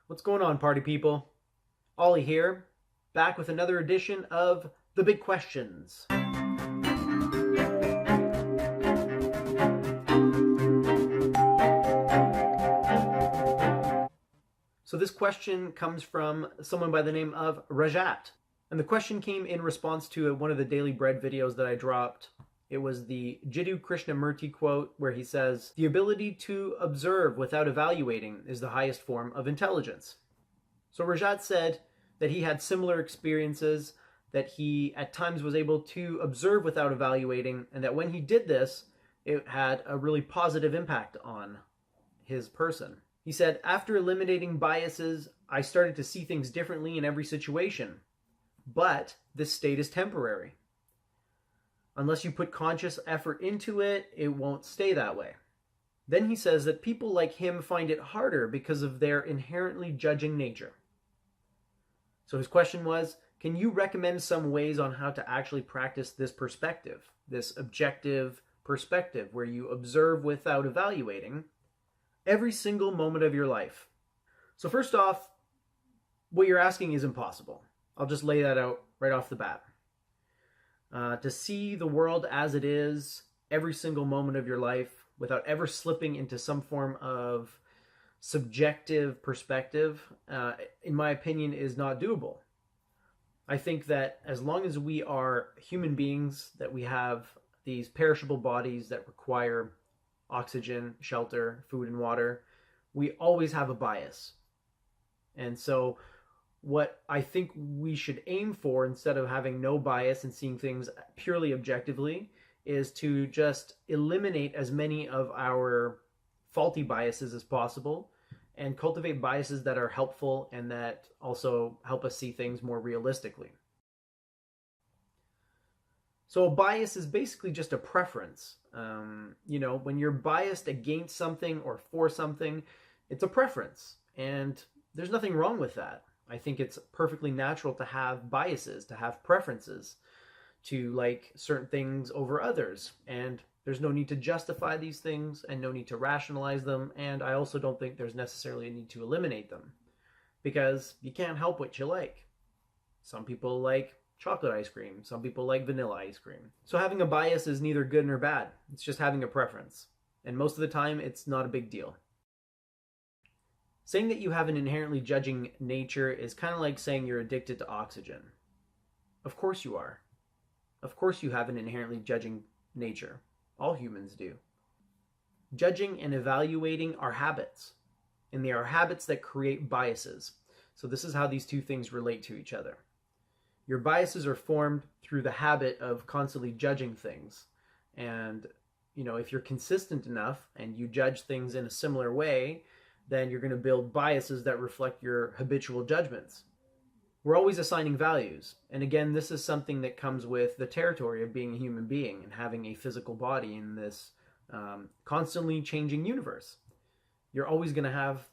What's going on, party people? Ollie here, back with another edition of The Big Questions. So this question comes from someone by the name of Rajat. And the question came in response to one of the Daily Bread videos that I dropped. It was the Jiddu Krishnamurti quote where he says, "The ability to observe without evaluating is the highest form of intelligence." So Rajat said that he had similar experiences, that he at times was able to observe without evaluating, and that when he did this, it had a really positive impact on his person. He said, "After eliminating biases, I started to see things differently in every situation. But this state is temporary. Unless you put conscious effort into it, it won't stay that way." Then he says that people like him find it harder because of their inherently judging nature. So his question was, can you recommend some ways on how to actually practice this perspective, this objective perspective where you observe without evaluating every single moment of your life? So first off, what you're asking is impossible. I'll just lay that out right off the bat. To see the world as it is every single moment of your life without ever slipping into some form of subjective perspective, in my opinion, is not doable. I think that as long as we are human beings, that we have these perishable bodies that require oxygen, shelter, food, and water, we always have a bias. And so what I think we should aim for, instead of having no bias and seeing things purely objectively, is to just eliminate as many of our faulty biases as possible and cultivate biases that are helpful and that also help us see things more realistically. So a bias is basically just a preference. When you're biased against something or for something, it's a preference. And there's nothing wrong with that. I think it's perfectly natural to have biases, to have preferences, to like certain things over others. And there's no need to justify these things and no need to rationalize them. And I also don't think there's necessarily a need to eliminate them, because you can't help what you like. Some people like chocolate ice cream. Some people like vanilla ice cream. So having a bias is neither good nor bad. It's just having a preference. And most of the time, it's not a big deal. Saying that you have an inherently judging nature is kind of like saying you're addicted to oxygen. Of course you are. Of course you have an inherently judging nature. All humans do. Judging and evaluating are habits, and they are habits that create biases. So this is how these two things relate to each other. Your biases are formed through the habit of constantly judging things. And, if you're consistent enough and you judge things in a similar way, then you're going to build biases that reflect your habitual judgments. We're always assigning values. And again, this is something that comes with the territory of being a human being and having a physical body in this constantly changing universe. You're always going to have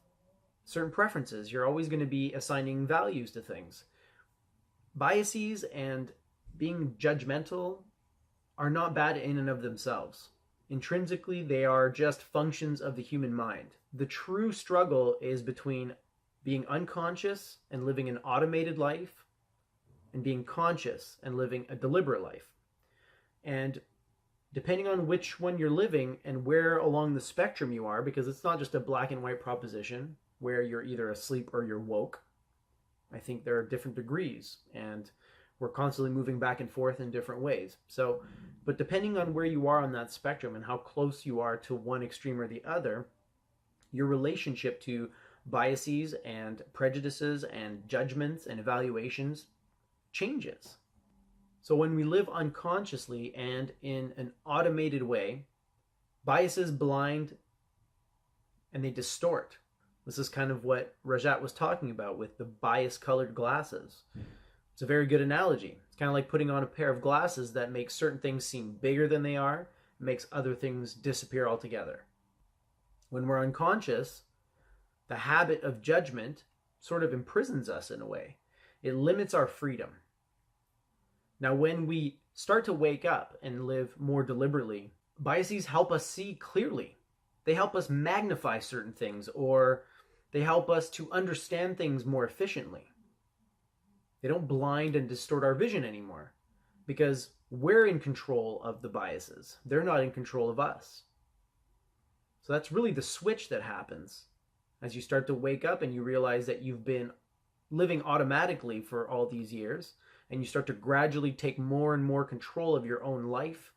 certain preferences. You're always going to be assigning values to things. Biases and being judgmental are not bad in and of themselves. Intrinsically, they are just functions of the human mind. The true struggle is between being unconscious and living an automated life and being conscious and living a deliberate life. And depending on which one you're living and where along the spectrum you are, because it's not just a black and white proposition where you're either asleep or you're woke. I think there are different degrees, and we're constantly moving back and forth in different ways. But depending on where you are on that spectrum and how close you are to one extreme or the other, your relationship to biases and prejudices and judgments and evaluations changes. So when we live unconsciously and in an automated way, biases blind and they distort. This is kind of what Rajat was talking about with the bias-colored glasses. It's a very good analogy. It's kind of like putting on a pair of glasses that makes certain things seem bigger than they are, makes other things disappear altogether. When we're unconscious, the habit of judgment sort of imprisons us in a way. It limits our freedom. Now, when we start to wake up and live more deliberately, biases help us see clearly. They help us magnify certain things or They help us to understand things more efficiently. They don't blind and distort our vision anymore because we're in control of the biases. They're not in control of us. So that's really the switch that happens as you start to wake up and you realize that you've been living automatically for all these years, and you start to gradually take more and more control of your own life.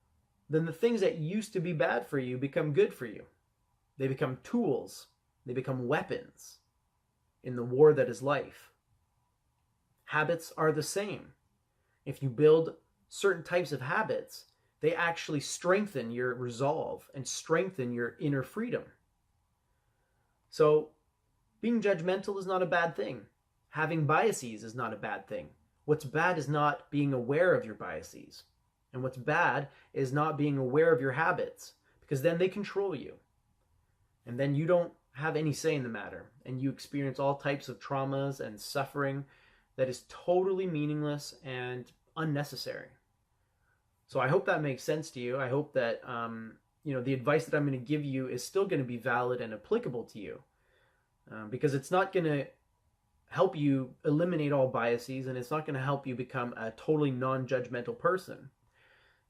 Then the things that used to be bad for you become good for you. They become tools. They become weapons in the war that is life. Habits are the same. If you build certain types of habits, they actually strengthen your resolve and strengthen your inner freedom. So being judgmental is not a bad thing. Having biases is not a bad thing. What's bad is not being aware of your biases. And what's bad is not being aware of your habits, because then they control you. And then you don't have any say in the matter, and you experience all types of traumas and suffering that is totally meaningless and unnecessary. So I hope that makes sense to you. I hope that the advice that I'm going to give you is still going to be valid and applicable to you, because it's not going to help you eliminate all biases, and it's not going to help you become a totally non-judgmental person.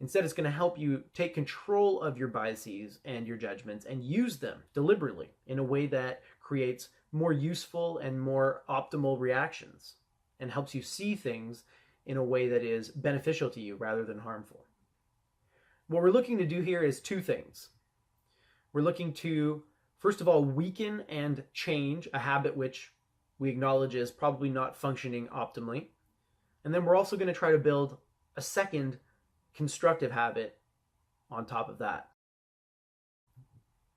Instead, it's going to help you take control of your biases and your judgments and use them deliberately in a way that creates more useful and more optimal reactions and helps you see things in a way that is beneficial to you rather than harmful. What we're looking to do here is two things. We're looking to, first of all, weaken and change a habit which we acknowledge is probably not functioning optimally. And then we're also going to try to build a second constructive habit on top of that.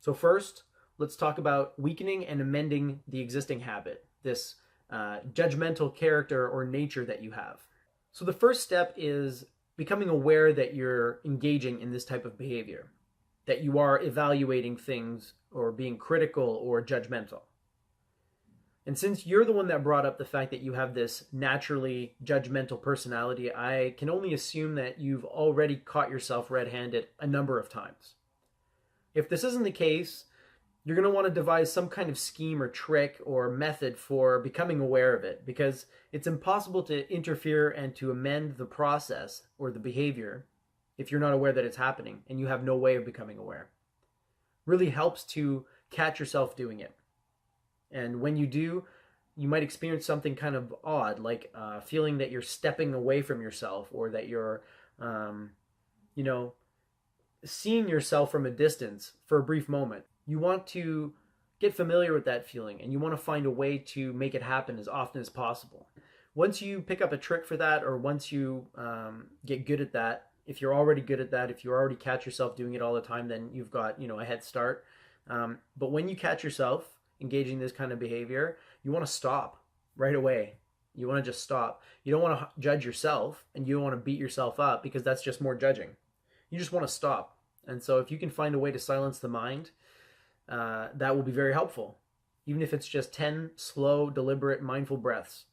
So first, let's talk about weakening and amending the existing habit, this judgmental character or nature that you have. So the first step is becoming aware that you're engaging in this type of behavior, that you are evaluating things or being critical or judgmental. And since you're the one that brought up the fact that you have this naturally judgmental personality, I can only assume that you've already caught yourself red-handed a number of times. If this isn't the case, you're going to want to devise some kind of scheme or trick or method for becoming aware of it, because it's impossible to interfere and to amend the process or the behavior if you're not aware that it's happening and you have no way of becoming aware. Really helps to catch yourself doing it. And when you do, you might experience something kind of odd, like feeling that you're stepping away from yourself, or that you're, seeing yourself from a distance for a brief moment. You want to get familiar with that feeling, and you want to find a way to make it happen as often as possible. Once you pick up a trick for that, or once you get good at that, if you're already good at that, if you already catch yourself doing it all the time, then you've got, a head start. But when you catch yourself engaging in this kind of behavior, you want to stop right away. You want to just stop. You don't want to judge yourself, and you don't want to beat yourself up, because that's just more judging. You just want to stop. And so if you can find a way to silence the mind, that will be very helpful. Even if it's just 10 slow, deliberate, mindful breaths,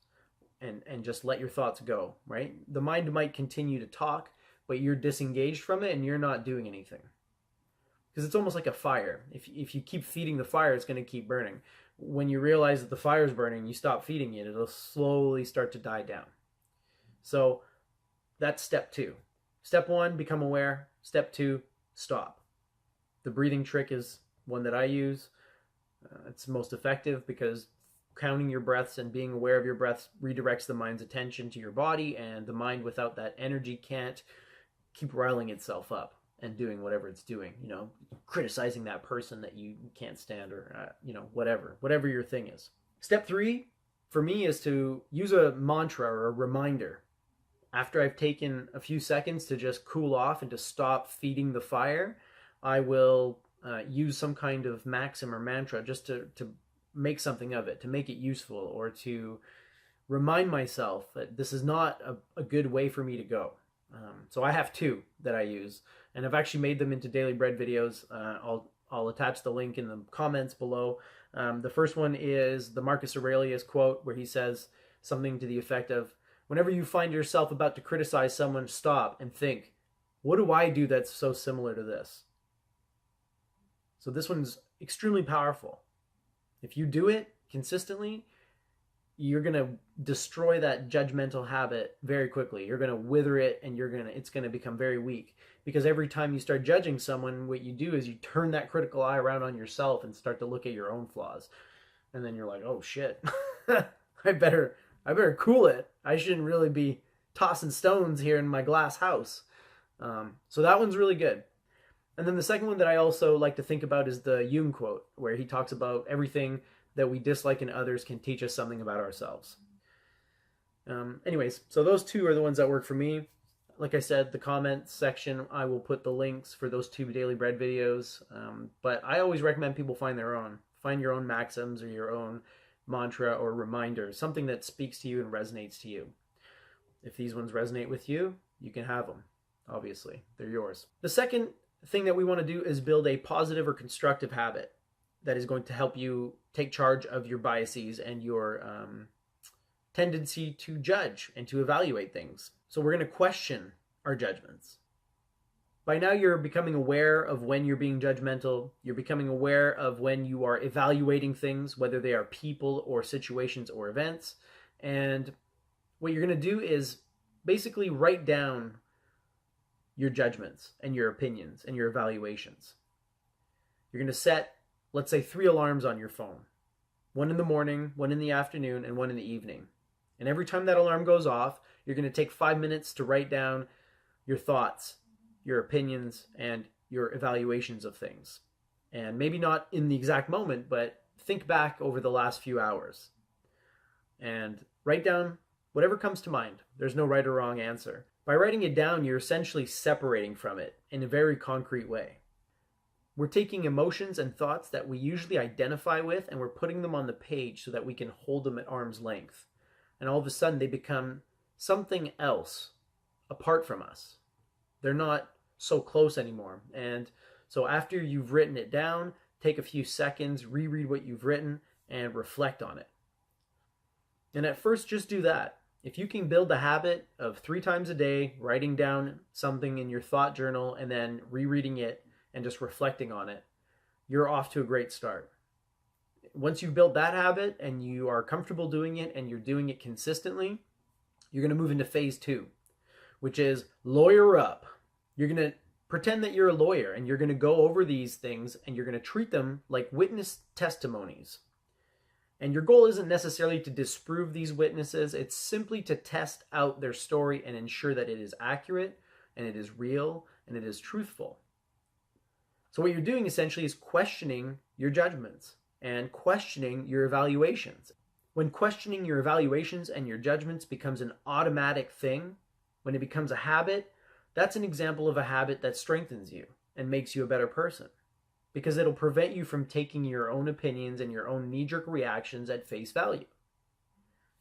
and just let your thoughts go, right? The mind might continue to talk, but you're disengaged from it and you're not doing anything. Because it's almost like a fire. If you keep feeding the fire, it's going to keep burning. When you realize that the fire is burning, you stop feeding it, it'll slowly start to die down. So that's step 2. Step 1, become aware. Step 2, stop. The breathing trick is one that I use. It's most effective because counting your breaths and being aware of your breaths redirects the mind's attention to your body, and the mind without that energy can't keep riling itself up and doing whatever it's doing, criticizing that person that you can't stand, or, whatever your thing is. Step 3 for me is to use a mantra or a reminder. After I've taken a few seconds to just cool off and to stop feeding the fire, I will use some kind of maxim or mantra just to make something of it, to make it useful, or to remind myself that this is not a good way for me to go. So I have 2 that I use, and I've actually made them into Daily Bread videos. I'll attach the link in the comments below. The first one is the Marcus Aurelius quote, where he says something to the effect of, whenever you find yourself about to criticize someone, stop and think, what do I do that's so similar to this? So this one's extremely powerful. If you do it, consistently, you're going to destroy that judgmental habit very quickly. You're going to wither it, and it's going to become very weak, because every time you start judging someone, what you do is you turn that critical eye around on yourself and start to look at your own flaws. And then you're like, "Oh shit. I better cool it. I shouldn't really be tossing stones here in my glass house." So that one's really good. And then the second one that I also like to think about is the Jung quote, where he talks about everything that we dislike in others can teach us something about ourselves. Anyways, so those two are the ones that work for me. Like I said, the comments section, I will put the links for those 2 Daily Bread videos. But I always recommend people find their own. Find your own maxims or your own mantra or reminder, something that speaks to you and resonates to you. If these ones resonate with you, you can have them. Obviously, they're yours. The second thing that we want to do is build a positive or constructive habit that is going to help you take charge of your biases and your tendency to judge and to evaluate things. So we're going to question our judgments. By now, you're becoming aware of when you're being judgmental. You're becoming aware of when you are evaluating things, whether they are people or situations or events. And what you're going to do is basically write down your judgments and your opinions and your evaluations. You're going to set, let's say, 3 alarms on your phone. 1 in the morning, 1 in the afternoon, and 1 in the evening. And every time that alarm goes off, you're going to take 5 minutes to write down your thoughts, your opinions, and your evaluations of things. And maybe not in the exact moment, but think back over the last few hours. And write down whatever comes to mind. There's no right or wrong answer. By writing it down, you're essentially separating from it in a very concrete way. We're taking emotions and thoughts that we usually identify with, and we're putting them on the page so that we can hold them at arm's length. And all of a sudden, they become something else apart from us. They're not so close anymore. And so after you've written it down, take a few seconds, reread what you've written, and reflect on it. And at first, just do that. If you can build the habit of 3 times a day, writing down something in your thought journal and then rereading it and just reflecting on it, you're off to a great start. Once you've built that habit and you are comfortable doing it and you're doing it consistently, you're going to move into phase 2, which is lawyer up. You're going to pretend that you're a lawyer, and you're going to go over these things and you're going to treat them like witness testimonies. And your goal isn't necessarily to disprove these witnesses. It's simply to test out their story and ensure that it is accurate and it is real and it is truthful. So what you're doing essentially is questioning your judgments and questioning your evaluations. When questioning your evaluations and your judgments becomes an automatic thing, when it becomes a habit, that's an example of a habit that strengthens you and makes you a better person, because it'll prevent you from taking your own opinions and your own knee-jerk reactions at face value.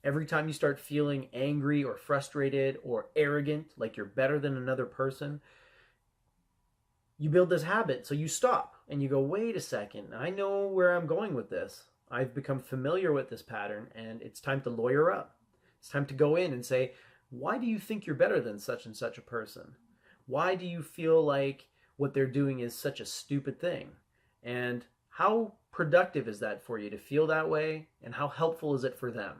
Every time you start feeling angry or frustrated or arrogant, like you're better than another person, you build this habit. So you stop and you go, wait a second, I know where I'm going with this. I've become familiar with this pattern, and it's time to lawyer up. It's time to go in and say, why do you think you're better than such and such a person? Why do you feel like what they're doing is such a stupid thing? And how productive is that for you to feel that way? And how helpful is it for them?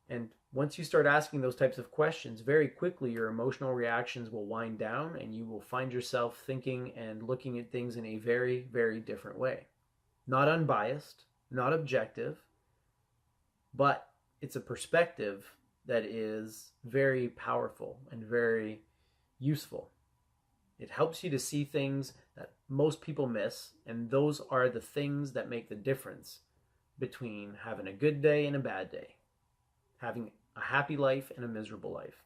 And once you start asking those types of questions, very quickly your emotional reactions will wind down, and you will find yourself thinking and looking at things in a very, very different way. Not unbiased, not objective, but it's a perspective that is very powerful and very useful. It helps you to see things that most people miss, and those are the things that make the difference between having a good day and a bad day, having a happy life and a miserable life.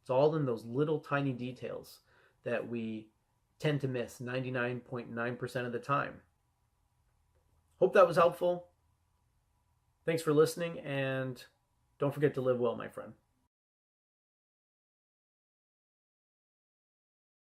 It's all in those little tiny details that we tend to miss 99.9% of the time. Hope that was helpful. Thanks for listening, and don't forget to live well, my friend.